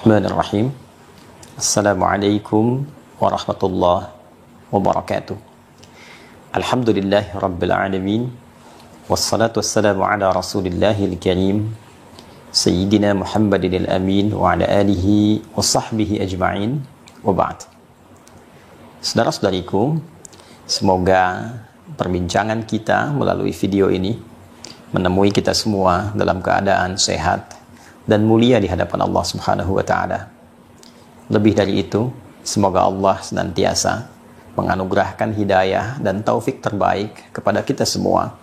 Bismillahirrahmanirrahim. Assalamualaikum warahmatullahi wabarakatuh. Alhamdulillahi rabbil alamin. Wassalatu wassalamu ala rasulillahil karim Sayyidina Muhammadin al-amin wa ala alihi wa sahbihi ajma'in wa ba'd. Saudara-saudariku, semoga perbincangan kita melalui video ini menemui kita semua dalam keadaan sehat dan mulia di hadapan Allah Subhanahu wa Ta'ala. Lebih dari itu, semoga Allah senantiasa menganugerahkan hidayah dan taufik terbaik kepada kita semua,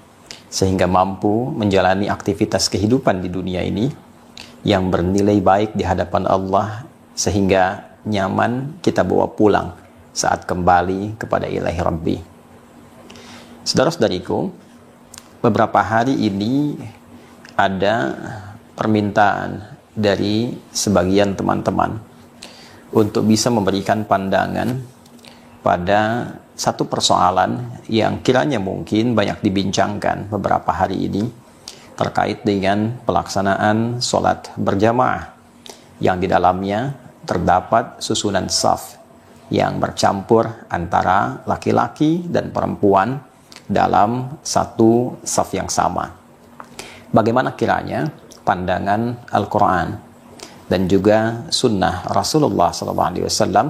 sehingga mampu menjalani aktivitas kehidupan di dunia ini yang bernilai baik di hadapan Allah, sehingga nyaman kita bawa pulang saat kembali kepada Ilahi Rabbi. Saudara-saudariku, beberapa hari ini ada permintaan dari sebagian teman-teman untuk bisa memberikan pandangan pada satu persoalan yang kiranya mungkin banyak dibincangkan beberapa hari ini terkait dengan pelaksanaan sholat berjamaah yang di dalamnya terdapat susunan saf yang bercampur antara laki-laki dan perempuan dalam satu saf yang sama. Bagaimana kiranya pandangan Al-Quran dan juga sunnah Rasulullah SAW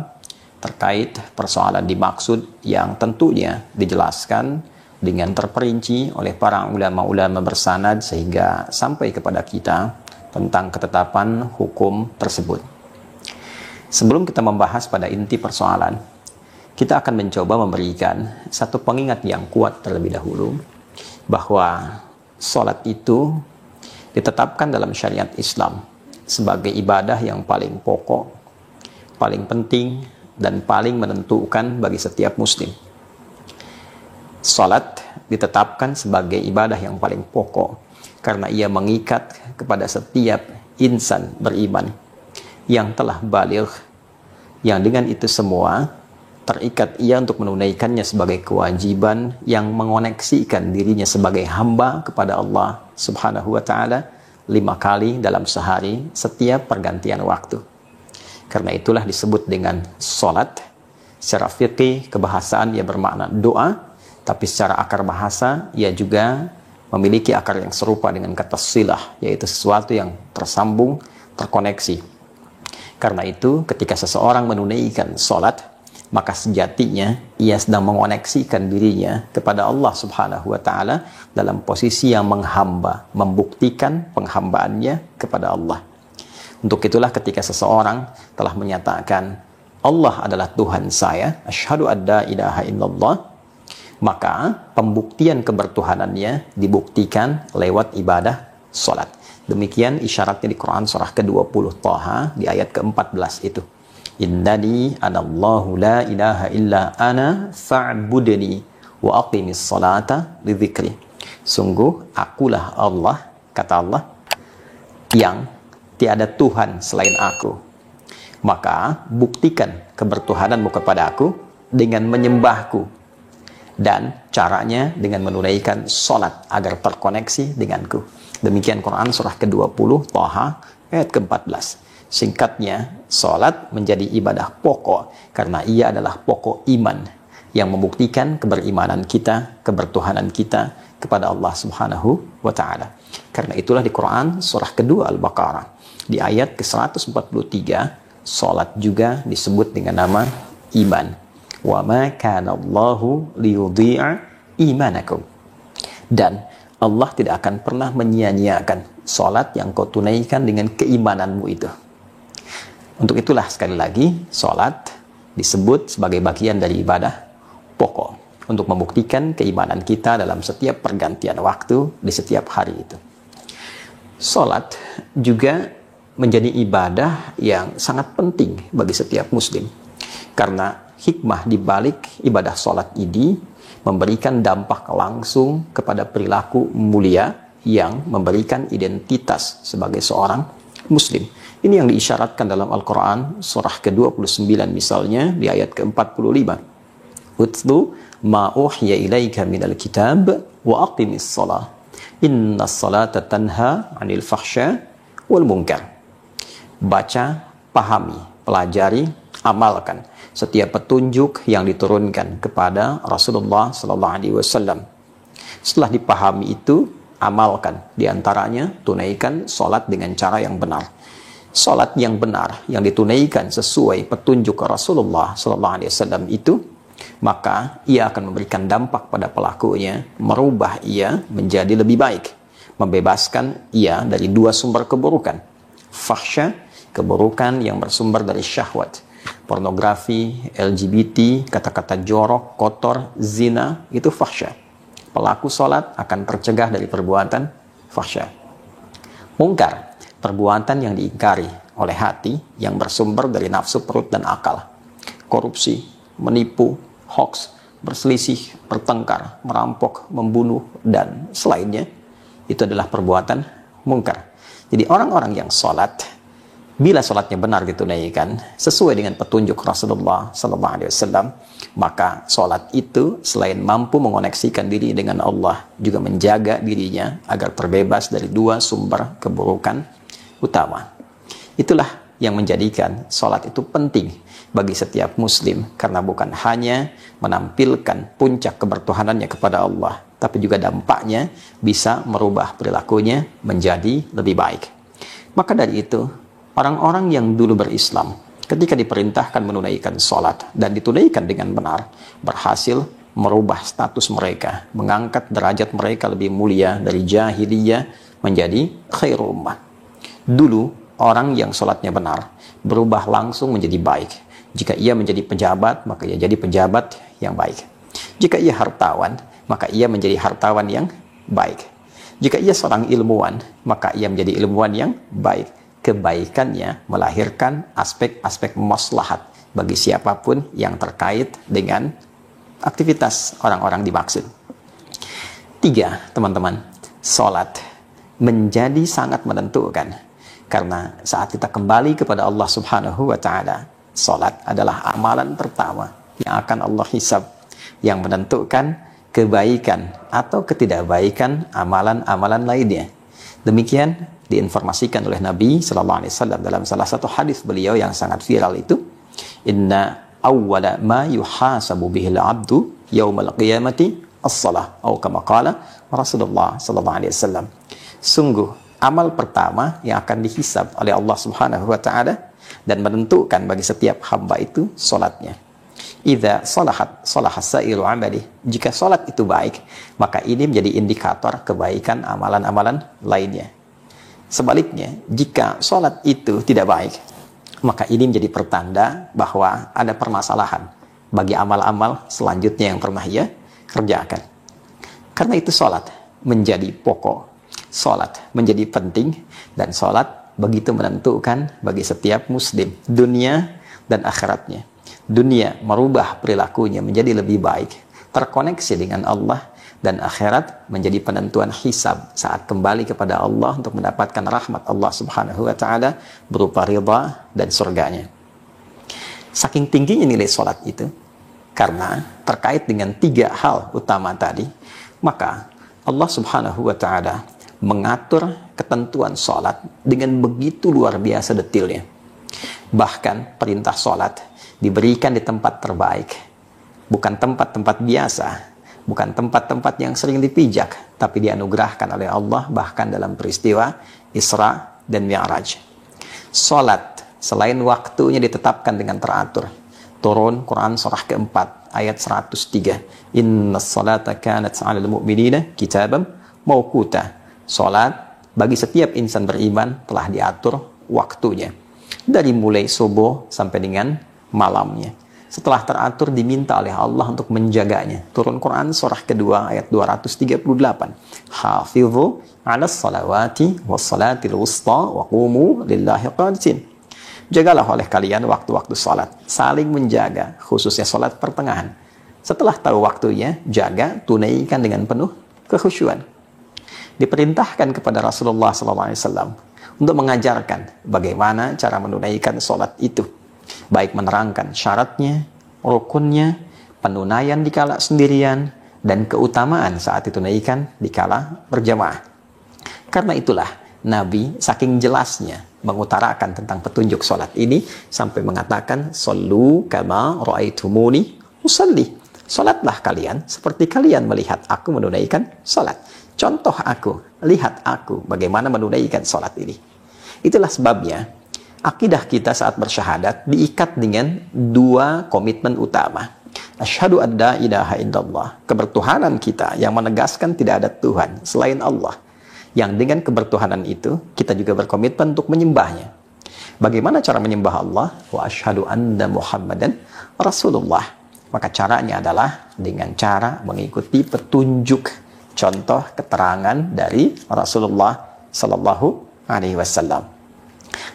terkait persoalan dimaksud yang tentunya dijelaskan dengan terperinci oleh para ulama-ulama bersanad sehingga sampai kepada kita tentang ketetapan hukum tersebut. Sebelum kita membahas pada inti persoalan, kita akan mencoba memberikan satu pengingat yang kuat terlebih dahulu bahwa sholat itu ditetapkan dalam syariat Islam sebagai ibadah yang paling pokok, paling penting, dan paling menentukan bagi setiap muslim. Salat ditetapkan sebagai ibadah yang paling pokok karena ia mengikat kepada setiap insan beriman yang telah baligh, yang dengan itu semua terikat ia untuk menunaikannya sebagai kewajiban yang mengoneksikan dirinya sebagai hamba kepada Allah Subhanahu wa Ta'ala 5 kali dalam sehari setiap pergantian waktu. Karena itulah disebut dengan sholat. Secara fikih kebahasaan ia bermakna doa, tapi secara akar bahasa ia juga memiliki akar yang serupa dengan kata silah, yaitu sesuatu yang tersambung, terkoneksi. Karena itu ketika seseorang menunaikan sholat, maka sejatinya ia sedang mengoneksikan dirinya kepada Allah Subhanahu wa Ta'ala dalam posisi yang menghamba, membuktikan penghambaannya kepada Allah. Untuk itulah ketika seseorang telah menyatakan Allah adalah Tuhan saya, asyhadu an la ilaha illallah, maka pembuktian kebertuhanannya dibuktikan lewat ibadah salat. Demikian isyaratnya di Quran surah ke-20 Thaha di ayat ke-14 itu. Innani anallahu la ilaha illa ana fa'budni wa aqimis salata li dzikri. Sungguh akulah Allah, kata Allah, yang tiada Tuhan selain aku. Maka buktikan kebertuhananmu kepada aku dengan menyembahku. Dan caranya dengan menunaikan salat agar terkoneksi denganku. Demikian Quran surah ke-20 Thaha ayat ke-14. Singkatnya, salat menjadi ibadah pokok karena ia adalah pokok iman yang membuktikan keberimanan kita, kebertuhanan kita kepada Allah Subhanahu wa Ta'ala. Karena itulah di Quran surah kedua Al-Baqarah di ayat ke-143, salat juga disebut dengan nama iman. Wa ma kana Allahu liyudhi'a imanakum. Dan Allah tidak akan pernah menyia-nyiakan salat yang kau tunaikan dengan keimananmu itu. Untuk itulah sekali lagi salat disebut sebagai bagian dari ibadah pokok untuk membuktikan keimanan kita dalam setiap pergantian waktu di setiap hari itu. Salat juga menjadi ibadah yang sangat penting bagi setiap muslim karena hikmah di balik ibadah salat ini memberikan dampak langsung kepada perilaku mulia yang memberikan identitas sebagai seorang muslim. Ini yang diisyaratkan dalam Al-Quran surah ke-29 misalnya di ayat ke-45. Utlu ma uhiya ilaika minal kitab wa aqimis salah. Inna salata tanha 'anil fahsya wal munkar. Baca pahami, pelajari, amalkan setiap petunjuk yang diturunkan kepada Rasulullah sallallahu alaihi wasallam. Setelah dipahami itu, amalkan. Di antaranya, tunaikan sholat dengan cara yang benar. Sholat yang benar, yang ditunaikan sesuai petunjuk Rasulullah SAW itu, maka ia akan memberikan dampak pada pelakunya, merubah ia menjadi lebih baik, membebaskan ia dari dua sumber keburukan. Fahsya, keburukan yang bersumber dari syahwat. Pornografi, LGBT, kata-kata jorok, kotor, zina, itu fahsya. Pelaku sholat akan tercegah dari perbuatan fahsya. Mungkar, perbuatan yang diingkari oleh hati yang bersumber dari nafsu perut dan akal. Korupsi, menipu, hoax, berselisih, bertengkar, merampok, membunuh, dan selainnya, itu adalah perbuatan mungkar. Jadi orang-orang yang sholat, bila sholatnya benar ditunaikan sesuai dengan petunjuk Rasulullah SAW, maka sholat itu selain mampu mengoneksikan diri dengan Allah, juga menjaga dirinya agar terbebas dari dua sumber keburukan utama. Itulah yang menjadikan sholat itu penting bagi setiap muslim, karena bukan hanya menampilkan puncak kebertuhanannya kepada Allah, tapi juga dampaknya bisa merubah perilakunya menjadi lebih baik. Maka dari itu, orang-orang yang dulu berislam, ketika diperintahkan menunaikan sholat dan ditunaikan dengan benar, berhasil merubah status mereka, mengangkat derajat mereka lebih mulia dari jahiliyah menjadi khairul ummah. Dulu, orang yang sholatnya benar, berubah langsung menjadi baik. Jika ia menjadi pejabat, maka ia jadi pejabat yang baik. Jika ia hartawan, maka ia menjadi hartawan yang baik. Jika ia seorang ilmuwan, maka ia menjadi ilmuwan yang baik. Kebaikannya melahirkan aspek-aspek maslahat bagi siapapun yang terkait dengan aktivitas orang-orang dimaksud. 3, teman-teman, sholat menjadi sangat menentukan, karena saat kita kembali kepada Allah Subhanahu wa Ta'ala, sholat adalah amalan pertama yang akan Allah hisab, yang menentukan kebaikan atau ketidakbaikan amalan-amalan lainnya. Demikian diinformasikan oleh Nabi Sallallahu Alaihi Wasallam dalam salah satu hadis beliau yang sangat viral itu, Inna awwala ma yuhasabu bihil abdu yaumal qiyamati as-salah, atau kama qala Rasulullah Sallallahu Alaihi Wasallam. Sungguh amal pertama yang akan dihisab oleh Allah Subhanahu Wa Taala dan menentukan bagi setiap hamba itu salatnya. Idza salahat salahas sairu amali. Jika salat itu baik, maka ini menjadi indikator kebaikan amalan-amalan lainnya. Sebaliknya, jika sholat itu tidak baik, maka ini menjadi pertanda bahwa ada permasalahan bagi amal-amal selanjutnya yang pernah ia kerjakan. Karena itu sholat menjadi pokok, sholat menjadi penting, dan sholat begitu menentukan bagi setiap muslim, dunia dan akhiratnya. Dunia merubah perilakunya menjadi lebih baik, terkoneksi dengan Allah, dan akhirat menjadi penentuan hisab saat kembali kepada Allah untuk mendapatkan rahmat Allah Subhanahu wa Ta'ala berupa ridha dan surganya. Saking tingginya nilai sholat itu, karena terkait dengan 3 hal utama tadi, maka Allah Subhanahu wa Ta'ala mengatur ketentuan sholat dengan begitu luar biasa detailnya. Bahkan perintah sholat diberikan di tempat terbaik, bukan tempat-tempat biasa, bukan tempat-tempat yang sering dipijak, tapi dianugerahkan oleh Allah bahkan dalam peristiwa Isra dan Mi'raj. Salat selain waktunya ditetapkan dengan teratur. Turun Quran surah keempat ayat 103. Innas salata kanat 'alal mu'minina kitaban mawquta. Salat bagi setiap insan beriman telah diatur waktunya, dari mulai subuh sampai dengan malamnya. Setelah teratur, diminta oleh Allah untuk menjaganya. Turun Quran surah kedua ayat 238. Hafidhu 'alas salawati was salatil wusta wa qumu lillahi qanitin. Jagalah oleh kalian waktu-waktu salat, saling menjaga, khususnya salat pertengahan. Setelah tahu waktunya, jaga, tunaikan dengan penuh kekhusyuan. Diperintahkan kepada Rasulullah SAW untuk mengajarkan bagaimana cara menunaikan salat itu, baik menerangkan syaratnya, rukunnya, penunaian dikala sendirian, dan keutamaan saat ditunaikan dikala berjamaah. Karena itulah Nabi saking jelasnya mengutarakan tentang petunjuk sholat ini sampai mengatakan sallu kama ra'aitumuni usalli. Sholatlah kalian seperti kalian melihat aku menunaikan sholat. Contoh aku, lihat aku bagaimana menunaikan sholat ini. Itulah sebabnya akidah kita saat bersyahadat diikat dengan dua komitmen utama. Asyhadu an la ilaha illallah, kebertuhanan kita yang menegaskan tidak ada Tuhan selain Allah. Yang dengan kebertuhanan itu kita juga berkomitmen untuk menyembahnya. Bagaimana cara menyembah Allah? Wa asyhadu anna Muhammadan Rasulullah. Maka caranya adalah dengan cara mengikuti petunjuk, contoh keterangan dari Rasulullah Sallallahu Alaihi Wasallam.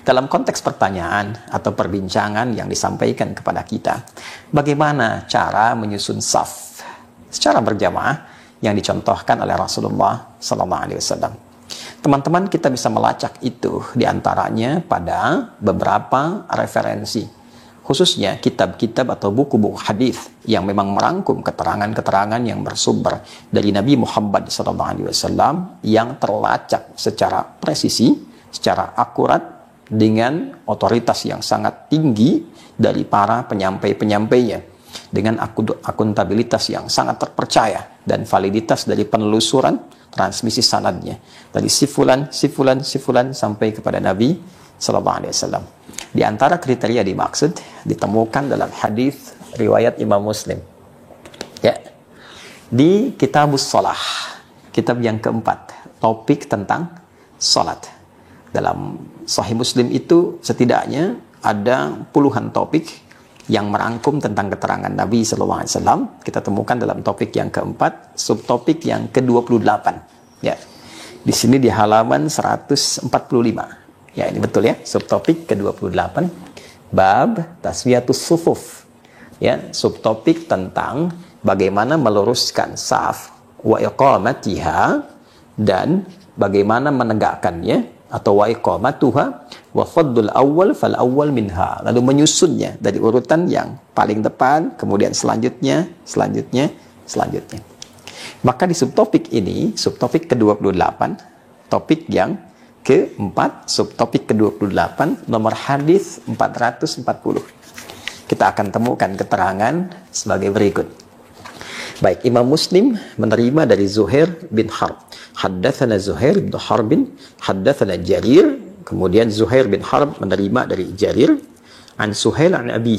Dalam konteks pertanyaan atau perbincangan yang disampaikan kepada kita, bagaimana cara menyusun saf secara berjamaah yang dicontohkan oleh Rasulullah Sallallahu Alaihi Wasallam. Teman-teman, kita bisa melacak itu diantaranya pada beberapa referensi, khususnya kitab-kitab atau buku-buku hadis yang memang merangkum keterangan-keterangan yang bersumber dari Nabi Muhammad SAW yang terlacak secara presisi, secara akurat, dengan otoritas yang sangat tinggi dari para penyampai-penyampainya, dengan akuntabilitas yang sangat terpercaya dan validitas dari penelusuran transmisi sanadnya dari sifulan sampai kepada Nabi Sallallahu Alaihi Wasallam. Di antara kriteria dimaksud ditemukan dalam hadis riwayat Imam Muslim. Ya, di Kitabus Shalah, kitab yang keempat, topik tentang salat. Dalam Sahih Muslim itu setidaknya ada puluhan topik yang merangkum tentang keterangan Nabi Sallallahu Alaihi Wasallam. Kita temukan dalam topik yang keempat, subtopik yang ke-28. Ya, di sini di halaman 145. Ya, ini betul ya, subtopik ke-28, bab taswiyatus sufuf. Ya, subtopik tentang bagaimana meluruskan saf wa iqamatiha dan bagaimana menegakkannya, atau wa iqamatuha wa faddul awal fal awal minha, lalu menyusunnya dari urutan yang paling depan, kemudian selanjutnya. Maka di subtopik ini, subtopik ke-28, topik yang keempat, subtopik ke-28, nomor hadis 440. Kita akan temukan keterangan sebagai berikut. Baik, Imam Muslim menerima dari Zuhair bin Harb. Haddatsana Zuhair bin Harb, haddatsana Jarir. Kemudian Zuhair bin Harb menerima dari Jarir, an Suhail an Abi,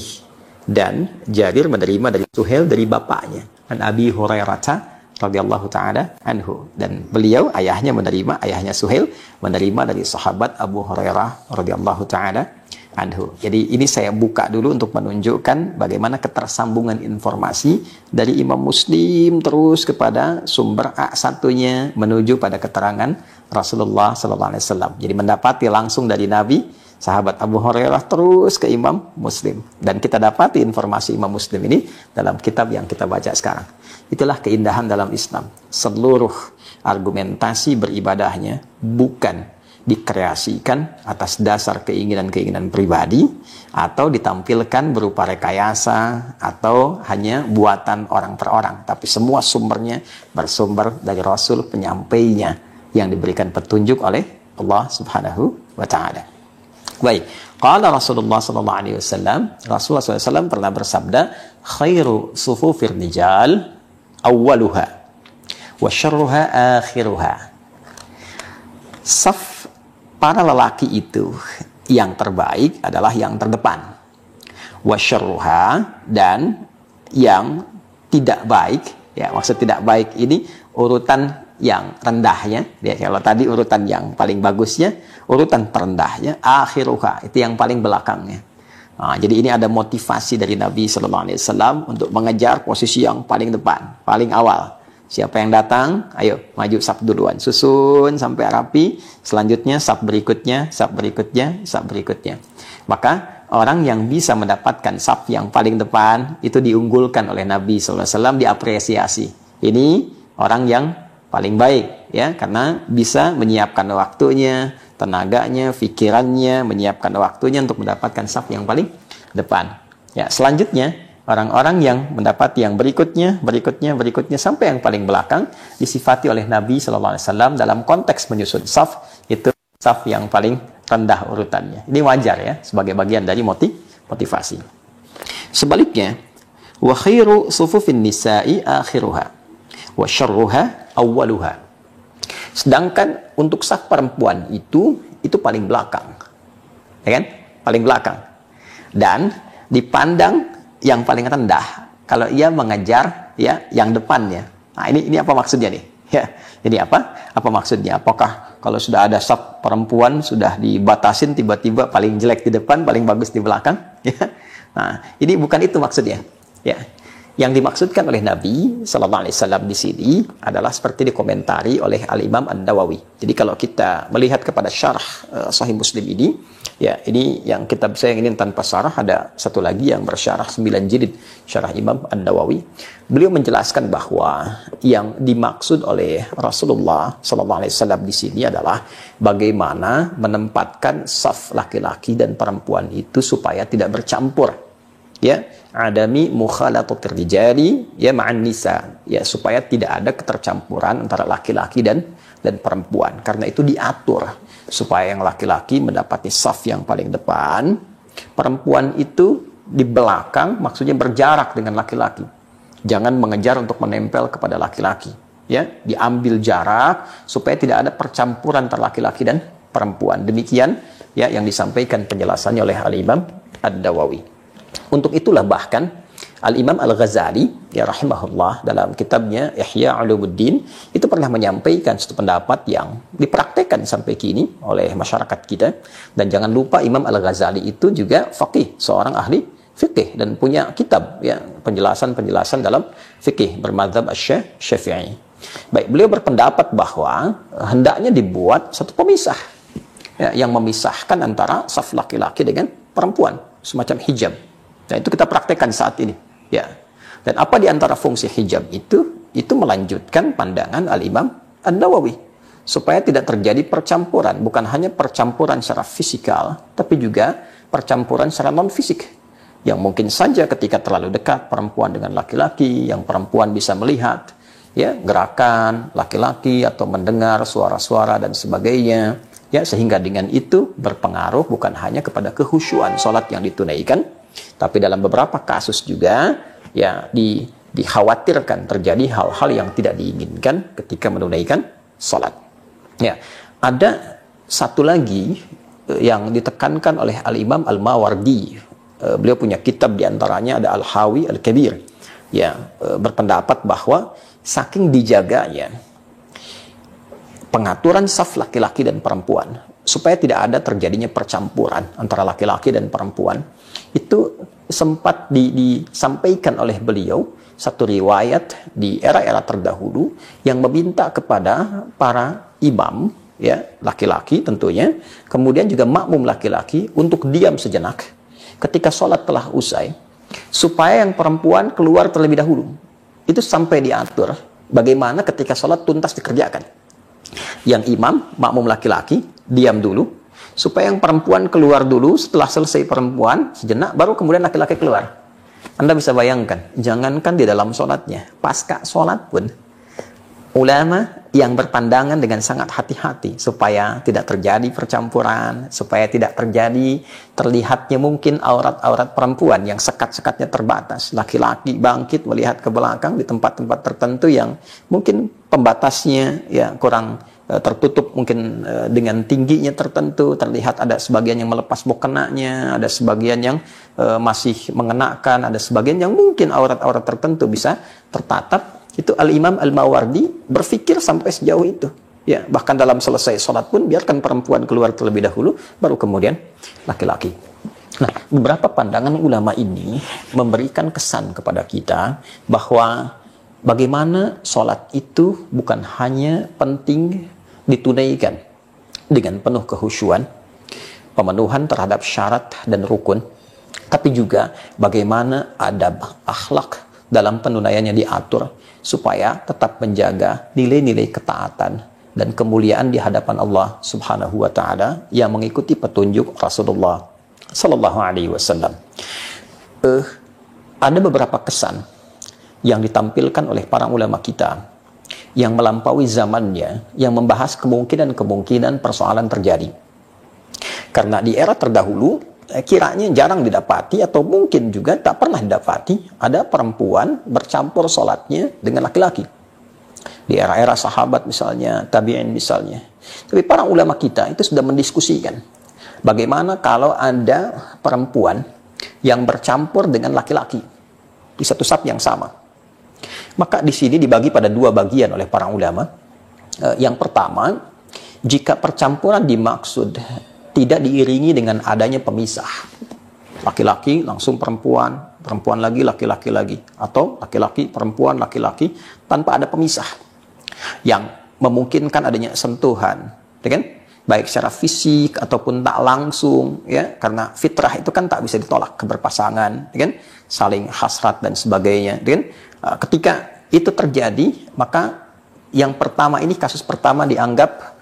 dan Jarir menerima dari Suhail dari bapaknya, an Abi Hurairah radhiyallahu taala anhu, dan beliau ayahnya Suhail menerima dari sahabat Abu Hurairah radhiyallahu taala anhu. Jadi ini saya buka dulu untuk menunjukkan bagaimana ketersambungan informasi dari Imam Muslim terus kepada sumber A1-nya menuju pada keterangan Rasulullah Sallallahu Alaihi Wasallam. Jadi mendapati langsung dari Nabi, sahabat Abu Hurairah terus ke Imam Muslim, dan kita dapati informasi Imam Muslim ini dalam kitab yang kita baca sekarang. Itulah keindahan dalam Islam. Seluruh argumentasi beribadahnya bukan dikreasikan atas dasar keinginan-keinginan pribadi atau ditampilkan berupa rekayasa atau hanya buatan orang per orang, tapi semua sumbernya bersumber dari Rasul penyampainya yang diberikan petunjuk oleh Allah Subhanahu wa taala. Baik, qala Rasulullah sallallahu alaihi wasallam, Rasulullah SAW pernah bersabda, khairu sufufir rijal awwaluha wa syarruha akhiruha. Saf para lelaki itu yang terbaik adalah yang terdepan. Wa syarruha, dan yang tidak baik, ya maksud tidak baik ini urutan yang rendahnya, ya kalau tadi urutan yang paling bagusnya, urutan terendahnya akhiruha, itu yang paling belakangnya. Nah, jadi ini ada motivasi dari Nabi Sallallahu Alaihi Wasallam untuk mengejar posisi yang paling depan, paling awal. Siapa yang datang, ayo maju saf duluan, susun sampai rapi, selanjutnya saf berikutnya. Maka orang yang bisa mendapatkan saf yang paling depan itu diunggulkan oleh Nabi SAW, diapresiasi. Ini orang yang paling baik, ya, karena bisa menyiapkan waktunya, tenaganya, pikirannya, menyiapkan waktunya untuk mendapatkan saf yang paling depan. Ya, selanjutnya orang-orang yang mendapat yang berikutnya sampai yang paling belakang disifati oleh Nabi SAW dalam konteks menyusun saf itu saf yang paling rendah urutannya. Ini wajar ya, sebagai bagian dari motivasi. Sebaliknya, wa khairu sufufin nisa'i akhiruha wa syarruha awwaluha. Sedangkan untuk saf perempuan itu paling belakang. Ya kan? Paling belakang. Dan dipandang yang paling rendah kalau ia mengejar ya yang depannya. Nah, ini apa maksudnya nih? Ya. Jadi apa maksudnya? Apakah kalau sudah ada saf perempuan sudah dibatasin tiba-tiba paling jelek di depan, paling bagus di belakang? Ya. Nah, ini bukan itu maksudnya. Ya. Yang dimaksudkan oleh Nabi Sallallahu Alaihi Wasallam di sini adalah seperti dikomentari oleh Al-Imam An-Nawawi. Jadi kalau kita melihat kepada syarah Sahih Muslim ini, ya ini yang kitab saya ini tanpa syarah, ada satu lagi yang bersyarah 9 jilid, syarah Imam An-Nawawi. Beliau menjelaskan bahwa yang dimaksud oleh Rasulullah Sallallahu Alaihi Wasallam di sini adalah bagaimana menempatkan saf laki-laki dan perempuan itu supaya tidak bercampur. Ya, adami mukhalatatir rijali ya ma'an nisa, ya supaya tidak ada ketercampuran antara laki-laki dan perempuan. Karena itu diatur supaya yang laki-laki mendapati saf yang paling depan, perempuan itu di belakang, maksudnya berjarak dengan laki-laki. Jangan mengejar untuk menempel kepada laki-laki. Ya, diambil jarak supaya tidak ada percampuran antara laki-laki dan perempuan. Demikian ya yang disampaikan penjelasannya oleh Al-Imam Ad-Nawawi. Untuk itulah bahkan Al-Imam Al-Ghazali ya rahimahullah dalam kitabnya Ihya Ulumuddin itu pernah menyampaikan satu pendapat yang dipraktekkan sampai kini oleh masyarakat kita. Dan jangan lupa Imam Al-Ghazali itu juga faqih, seorang ahli fikih dan punya kitab ya penjelasan-penjelasan dalam fikih bermadzhab Syafi'i. Baik, beliau berpendapat bahwa hendaknya dibuat satu pemisah ya, yang memisahkan antara saf laki-laki dengan perempuan, semacam hijab. Nah, itu kita praktekkan saat ini. Ya. Dan apa di antara fungsi hijab itu melanjutkan pandangan Al-Imam An-Nawawi. Supaya tidak terjadi percampuran. Bukan hanya percampuran secara fisikal, tapi juga percampuran secara non-fisik. Yang mungkin saja ketika terlalu dekat perempuan dengan laki-laki, yang perempuan bisa melihat ya gerakan laki-laki atau mendengar suara-suara dan sebagainya. Ya, sehingga dengan itu berpengaruh bukan hanya kepada kehusyuan sholat yang ditunaikan, tapi dalam beberapa kasus juga ya dikhawatirkan terjadi hal-hal yang tidak diinginkan ketika menunaikan sholat. Ya, ada satu lagi yang ditekankan oleh Al-Imam Al-Mawardi. Beliau punya kitab diantaranya ada Al-Hawi Al-Kabir. Ya, berpendapat bahwa saking dijaganya pengaturan saf laki-laki dan perempuan supaya tidak ada terjadinya percampuran antara laki-laki dan perempuan, itu sempat disampaikan oleh beliau satu riwayat di era-era terdahulu yang meminta kepada para imam ya laki-laki tentunya, kemudian juga makmum laki-laki untuk diam sejenak ketika sholat telah usai supaya yang perempuan keluar terlebih dahulu. Itu sampai diatur bagaimana ketika sholat tuntas dikerjakan. Yang imam, makmum laki-laki, diam dulu, supaya yang perempuan keluar dulu, setelah selesai perempuan, sejenak, baru kemudian laki-laki keluar. Anda bisa bayangkan, jangankan di dalam sholatnya, pasca sholat pun, ulama yang berpandangan dengan sangat hati-hati, supaya tidak terjadi percampuran, supaya tidak terjadi terlihatnya mungkin aurat-aurat perempuan yang sekat-sekatnya terbatas. Laki-laki bangkit melihat ke belakang di tempat-tempat tertentu yang mungkin pembatasnya ya kurang tertutup, mungkin dengan tingginya tertentu, terlihat ada sebagian yang melepas mukenanya, ada sebagian yang masih mengenakan, ada sebagian yang mungkin aurat-aurat tertentu bisa tertatap. Itu Al-Imam Al-Mawardi berpikir sampai sejauh itu. Ya, bahkan dalam selesai sholat pun biarkan perempuan keluar terlebih dahulu, baru kemudian laki-laki. Nah, beberapa pandangan ulama ini memberikan kesan kepada kita bahwa bagaimana sholat itu bukan hanya penting ditunaikan dengan penuh kehusyuan, pemenuhan terhadap syarat dan rukun, tapi juga bagaimana adab akhlak dalam penunaiannya diatur supaya tetap menjaga nilai-nilai ketaatan dan kemuliaan di hadapan Allah Subhanahu wa taala yang mengikuti petunjuk Rasulullah sallallahu alaihi wasallam. Ada beberapa kesan yang ditampilkan oleh para ulama kita yang melampaui zamannya, yang membahas kemungkinan-kemungkinan persoalan terjadi. Karena di era terdahulu kiranya jarang didapati atau mungkin juga tak pernah didapati ada perempuan bercampur sholatnya dengan laki-laki. Di era-era sahabat misalnya, tabi'in misalnya. Tapi para ulama kita itu sudah mendiskusikan bagaimana kalau ada perempuan yang bercampur dengan laki-laki di satu saf yang sama. Maka di sini dibagi pada dua bagian oleh para ulama. Yang pertama, jika percampuran dimaksud tidak diiringi dengan adanya pemisah. Laki-laki langsung perempuan, perempuan lagi, laki-laki lagi. Atau laki-laki, perempuan, laki-laki tanpa ada pemisah. Yang memungkinkan adanya sentuhan, ya kan? Baik secara fisik ataupun tak langsung, ya, karena fitrah itu kan tak bisa ditolak, keberpasangan, ya kan? Saling hasrat dan sebagainya, ya kan? Ketika itu terjadi, maka yang pertama ini, kasus pertama dianggap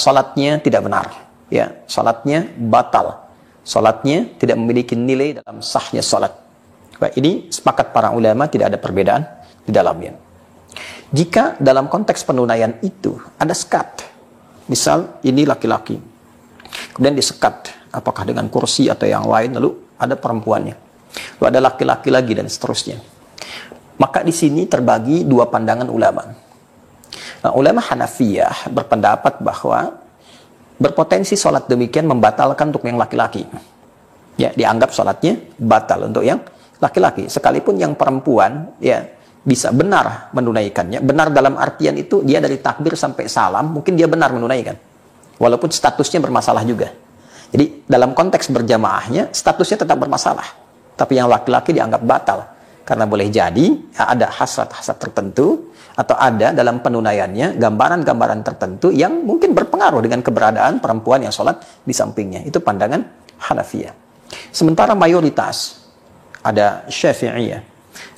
salatnya tidak benar, ya, salatnya batal, salatnya tidak memiliki nilai dalam sahnya salat. Ini sepakat para ulama, tidak ada perbedaan di dalamnya. Jika dalam konteks penunaian itu ada sekat, misal ini laki-laki, kemudian disekat, apakah dengan kursi atau yang lain, lalu ada perempuannya, lalu ada laki-laki lagi dan seterusnya. Maka di sini terbagi dua pandangan ulama. Nah, ulama Hanafiyah berpendapat bahwa berpotensi sholat demikian membatalkan untuk yang laki-laki. Ya, dianggap sholatnya batal untuk yang laki-laki, sekalipun yang perempuan, ya, bisa benar menunaikannya. Benar dalam artian itu dia dari takbir sampai salam, mungkin dia benar menunaikan. Walaupun statusnya bermasalah juga. Jadi dalam konteks berjamaahnya, statusnya tetap bermasalah. Tapi yang laki-laki dianggap batal. Karena boleh jadi ada hasrat-hasrat tertentu, atau ada dalam penunaiannya gambaran-gambaran tertentu yang mungkin berpengaruh dengan keberadaan perempuan yang sholat di sampingnya. Itu pandangan Hanafiyah. Sementara mayoritas, ada Syafi'iyah,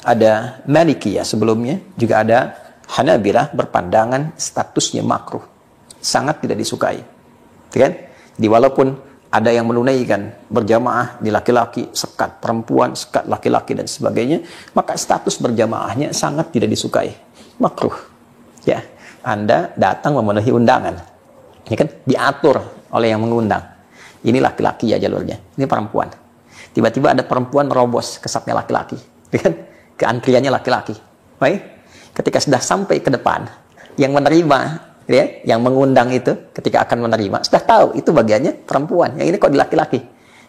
ada Malikiyah sebelumnya, juga ada Hanabilah berpandangan statusnya makruh, sangat tidak disukai, kan? Jadi walaupun ada yang menunaikan berjamaah di laki-laki, sekat perempuan, sekat laki-laki dan sebagainya, maka status berjamaahnya sangat tidak disukai, makruh. Ya, Anda datang memenuhi undangan, ya kan? Diatur oleh yang mengundang. Ini laki-laki ya jalurnya, ini perempuan. Tiba-tiba ada perempuan merobos ke safnya laki-laki, ya kan? Ke antriannya laki-laki. Baik, ketika sudah sampai ke depan, yang menerima, ya, yang mengundang itu ketika akan menerima sudah tahu itu bagiannya perempuan, yang ini kok di laki-laki,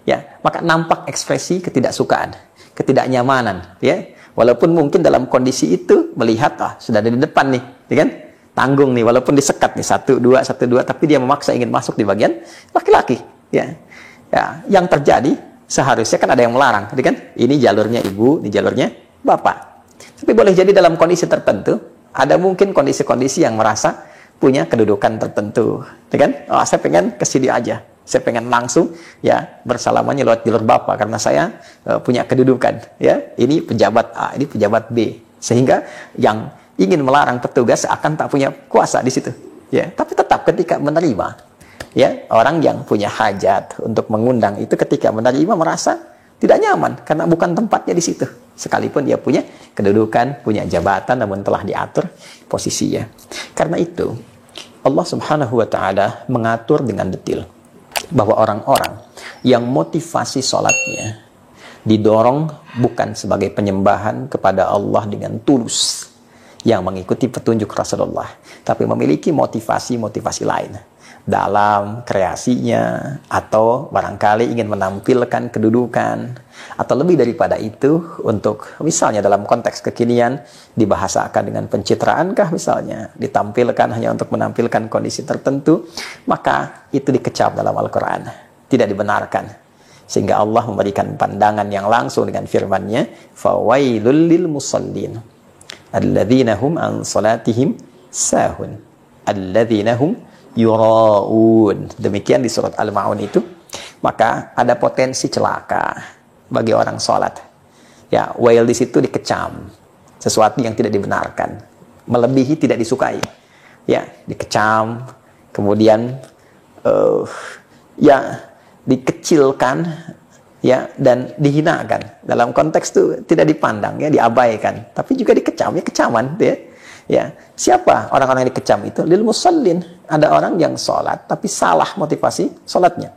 ya, maka nampak ekspresi ketidaksukaan, ketidaknyamanan, ya, walaupun mungkin dalam kondisi itu melihat sudah ada di depan nih, ya kan, tanggung nih, walaupun disekat nih 1, 2, 1, 2, tapi dia memaksa ingin masuk di bagian laki-laki, ya, ya, yang terjadi seharusnya kan ada yang melarang, ya kan, ini jalurnya ibu, ini jalurnya bapak. Tapi boleh jadi dalam kondisi tertentu, ada mungkin kondisi-kondisi yang merasa punya kedudukan tertentu, ya kan? Oh, saya pengen ke sini aja, saya pengen langsung, ya, bersalamannya lewat jalur bapak karena saya punya kedudukan, ya. Ini pejabat A, ini pejabat B, sehingga yang ingin melarang petugas akan tak punya kuasa di situ, ya. Tapi tetap ketika menerima, ya, orang yang punya hajat untuk mengundang itu ketika menerima merasa tidak nyaman karena bukan tempatnya di situ. Sekalipun dia punya kedudukan, punya jabatan, namun telah diatur posisinya. Karena itu, Allah Subhanahu wa Ta'ala mengatur dengan detail bahwa orang-orang yang motivasi sholatnya didorong bukan sebagai penyembahan kepada Allah dengan tulus yang mengikuti petunjuk Rasulullah, tapi memiliki motivasi-motivasi lain dalam kreasinya, atau barangkali ingin menampilkan kedudukan, atau lebih daripada itu untuk misalnya dalam konteks kekinian dibahasakan dengan pencitraankah misalnya, ditampilkan hanya untuk menampilkan kondisi tertentu, maka itu dikecam dalam Al-Quran, tidak dibenarkan. Sehingga Allah memberikan pandangan yang langsung dengan firman-Nya, fawailul lil musallin alladzina hum an salatihim sahun alladzina hum yura'un. Demikian di surat Al-Ma'un itu. Maka ada potensi celaka bagi orang sholat. Ya, wail di situ dikecam, sesuatu yang tidak dibenarkan, melebihi tidak disukai. Ya, dikecam, kemudian ya dikecilkan, ya, dan dihinakan. Dalam konteks itu tidak dipandang, ya, diabaikan, tapi juga dikecam, ya, kecaman, ya. Ya, siapa orang-orang yang dikecam itu? Lil musallin, ada orang yang sholat tapi salah motivasi sholatnya.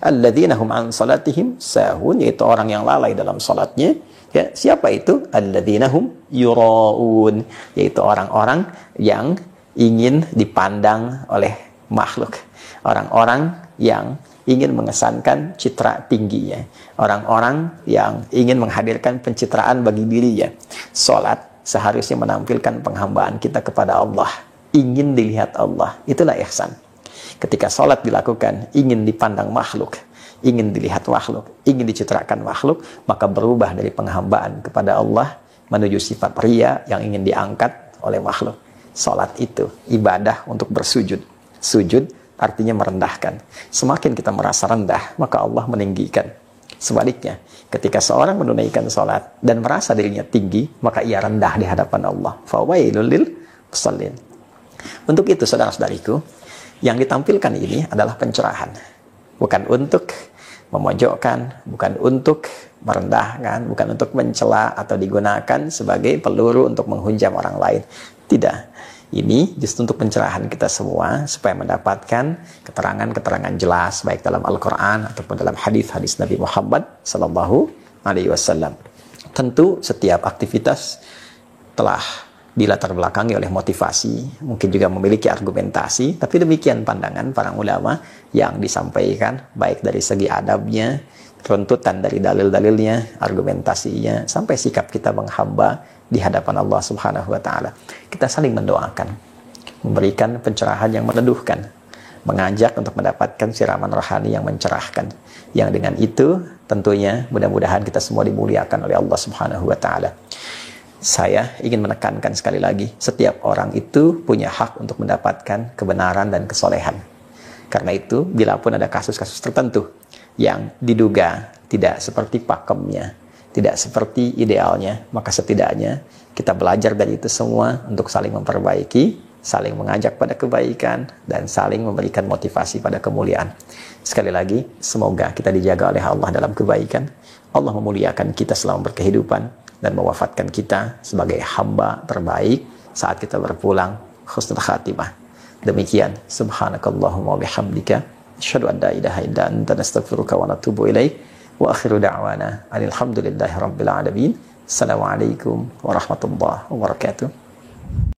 alladzina hum an salatihim sahun, yaitu orang yang lalai dalam salatnya. Ya, siapa itu? Alladzina hum yuraun, yaitu orang-orang yang ingin dipandang oleh makhluk, orang-orang yang ingin mengesankan citra tingginya, orang-orang yang ingin menghadirkan pencitraan bagi dirinya. Salat seharusnya menampilkan penghambaan kita kepada Allah, ingin dilihat Allah, itulah ihsan. Ketika salat dilakukan ingin dipandang makhluk, ingin dilihat makhluk, ingin dicitrakan makhluk, maka berubah dari penghambaan kepada Allah menuju sifat ria yang ingin diangkat oleh makhluk. Salat itu ibadah untuk bersujud. Sujud artinya merendahkan. Semakin kita merasa rendah, maka Allah meninggikan. Sebaliknya, ketika seorang menunaikan salat dan merasa dirinya tinggi, maka ia rendah di hadapan Allah. Fawailul lil musallin. Untuk itu, saudara-saudariku, yang ditampilkan ini adalah pencerahan. Bukan untuk memojokkan, bukan untuk merendahkan, bukan untuk mencela atau digunakan sebagai peluru untuk menghujam orang lain. Tidak. Ini justru untuk pencerahan kita semua supaya mendapatkan keterangan-keterangan jelas baik dalam Al-Quran ataupun dalam hadis-hadis Nabi Muhammad Sallallahu Alaihi Wasallam. Tentu setiap aktivitas telah dilatar belakangi oleh motivasi, mungkin juga memiliki argumentasi, tapi demikian pandangan para ulama yang disampaikan, baik dari segi adabnya, runtutan dari dalil-dalilnya, argumentasinya, sampai sikap kita menghamba di hadapan Allah Subhanahu wa Ta'ala. Kita saling mendoakan, memberikan pencerahan yang meneduhkan, mengajak untuk mendapatkan siraman rohani yang mencerahkan. Yang dengan itu tentunya mudah-mudahan kita semua dimuliakan oleh Allah Subhanahu wa Ta'ala. Saya ingin menekankan sekali lagi, setiap orang itu punya hak untuk mendapatkan kebenaran dan kesolehan. Karena itu, bila pun ada kasus-kasus tertentu yang diduga tidak seperti pakemnya, tidak seperti idealnya, maka setidaknya kita belajar dari itu semua untuk saling memperbaiki, saling mengajak pada kebaikan, dan saling memberikan motivasi pada kemuliaan. Sekali lagi, semoga kita dijaga oleh Allah dalam kebaikan. Allah memuliakan kita selama berkehidupan dan mewafatkan kita sebagai hamba terbaik saat kita berpulang husnul khatimah. Demikian, subhanakallahumma bihamdika asyhadu an la ilaha illa anta nastaghfiruka wa natubu ilaik wa akhiru da'wana alhamdulillahi rabbil alamin. Assalamualaikum warahmatullahi wabarakatuh.